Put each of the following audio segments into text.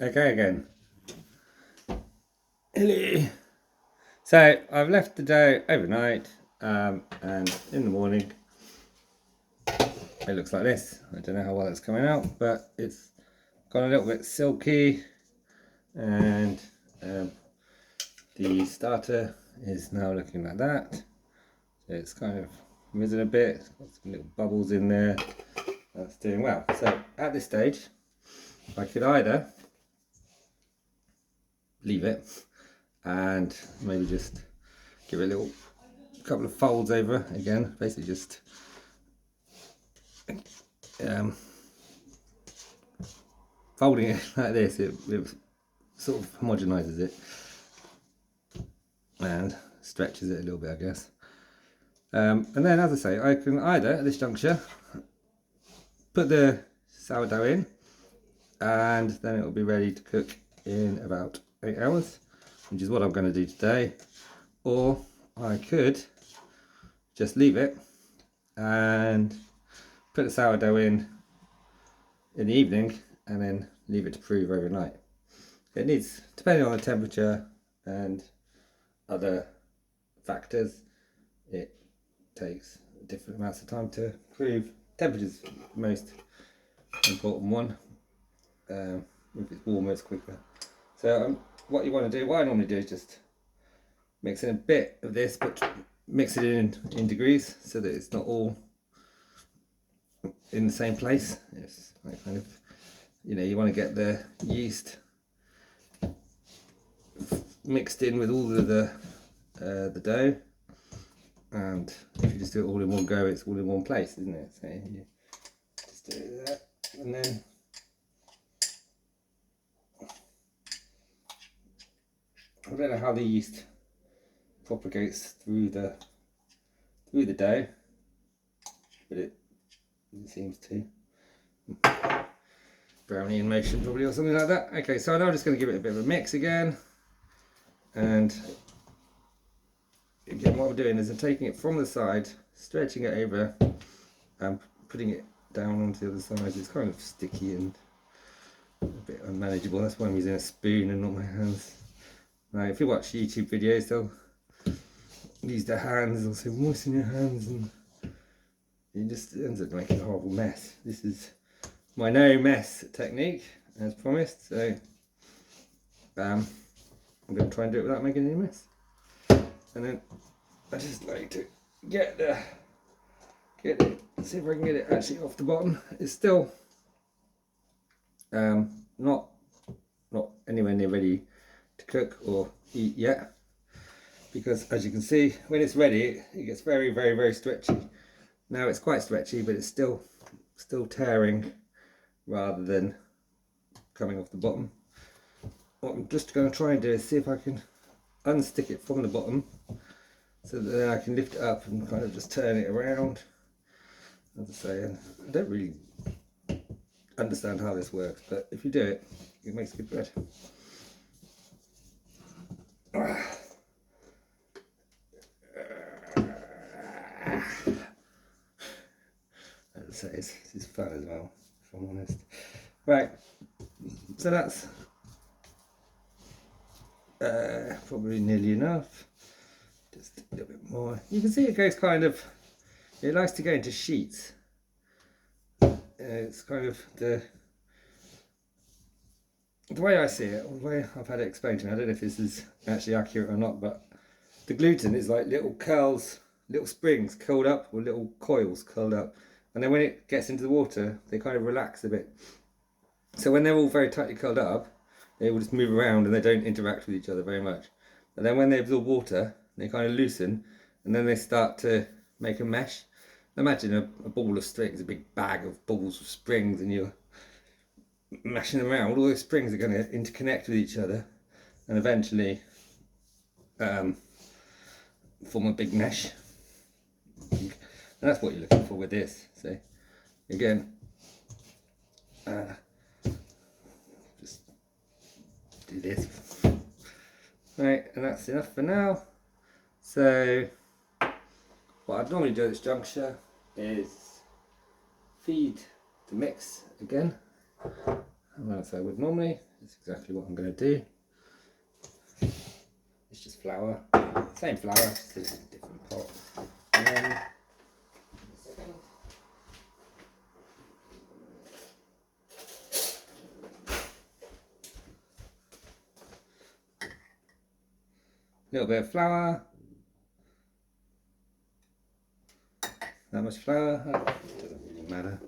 Okay, again. Hello. So I've left the dough overnight, and in the morning it looks like this. I don't know how well it's coming out, but it's got a little bit silky, and the starter is now looking like that. So it's kind of risen a bit. It's got some little bubbles in there. That's doing well. So at this stage, I could either leave it and maybe just give it a little couple of folds over again, basically just folding it like this. It sort of homogenizes it and stretches it a little bit, I guess. And then, as I say, I can either at this juncture put the sourdough in, and then it will be ready to cook in about 8 hours, which is what I'm going to do today. Or I could just leave it and put the sourdough in the evening and then leave it to prove overnight. It needs, depending on the temperature and other factors, it takes different amounts of time to prove. Temperature's the most important one. If it's warmer, it's quicker. So what you want to do, what I normally do is just mix in a bit of this, but mix it in degrees so that it's not all in the same place. It's like kind of, you want to get the yeast mixed in with all of the dough, and if you just do it all in one go, it's all in one place, isn't it? So you just do that, and then I don't know how the yeast propagates through the dough, but it seems to. Brownie in motion probably, or something like that. Okay, so now I'm just going to give it a bit of a mix again, and again what I'm doing is I'm taking it from the side, stretching it over and putting it down onto the other side. It's kind of sticky and a bit unmanageable. That's why I'm using a spoon and not my hands. Now if you watch YouTube videos, they'll use their hands, they'll say moisten your hands, and it just ends up making a horrible mess. This is my no mess technique, as promised, so I'm going to try and do it without making any mess. And then I just like to get it, see if I can get it actually off the bottom. It's still not anywhere near ready to cook or eat yet, because as you can see, when it's ready it gets very, very, very stretchy. Now it's quite stretchy, but it's still tearing rather than coming off the bottom. What I'm just going to try and do is see if I can unstick it from the bottom, so that then I can lift it up and kind of just turn it around. As I say, and I don't really understand how this works, but if you do it, it makes good bread. As I say, this is fun as well, if I'm honest. Right, so that's probably nearly enough. Just a little bit more. You can see it goes kind of, it likes to go into sheets. It's kind of the way I see it, the way I've had it explained to me, I don't know if this is actually accurate or not, but the gluten is like little curls, little springs curled up, or little coils curled up, and then when it gets into the water they kind of relax a bit. So when they're all very tightly curled up, they will just move around and they don't interact with each other very much. And then when they absorb water, they kind of loosen, and then they start to make a mesh. Imagine a ball of strings, a big bag of balls of springs, and you're mashing them around. All those springs are going to interconnect with each other and eventually form a big mesh. And that's what you're looking for with this. So again, just do this. Right, and that's enough for now. So what I'd normally do at this juncture is feed the mix again, as I would normally, That's exactly what I'm going to do. It's just flour, same flour, just in a different pot. And then, a little bit of flour, that much flour, doesn't really matter,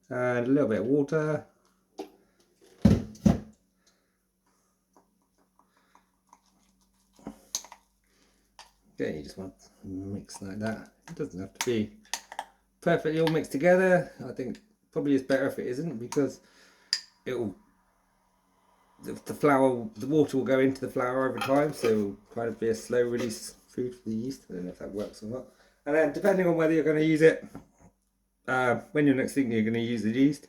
and a little bit of water. Okay, you just want to mix like that. It doesn't have to be perfectly all mixed together. I think probably it's better if it isn't, because it will, the flour, the water will go into the flour over time, so it will kind of be a slow release food for the yeast. I don't know if that works or not. And then depending on whether you're going to use it, when you're next thinking you're going to use the yeast,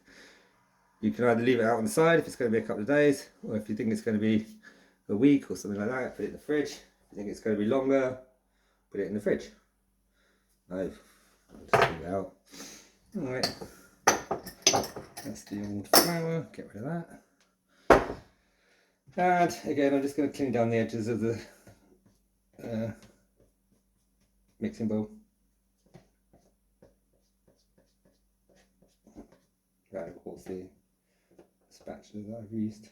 you can either leave it out on the side if it's going to be a couple of days, or if you think it's going to be a week or something like that, put it in the fridge. If you think it's going to be longer, put it in the fridge. I'll just leave it out. Alright, that's the old flour, get rid of that. And again, I'm just going to clean down the edges of the mixing bowl. Right, of course, the spatula that I've used.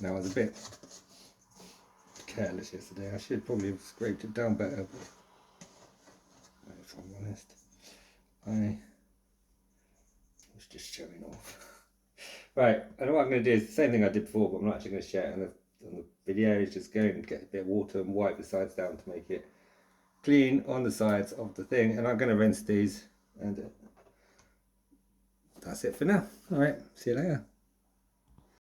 Now I was a bit careless yesterday. I should probably have scraped it down better, but if I'm honest, I was just showing off. Right, and what I'm going to do is the same thing I did before, but I'm not actually going to share it on the video. Is just go and get a bit of water and wipe the sides down to make it clean on the sides of the thing, and I'm going to rinse these, and that's it for now. Alright, see you later.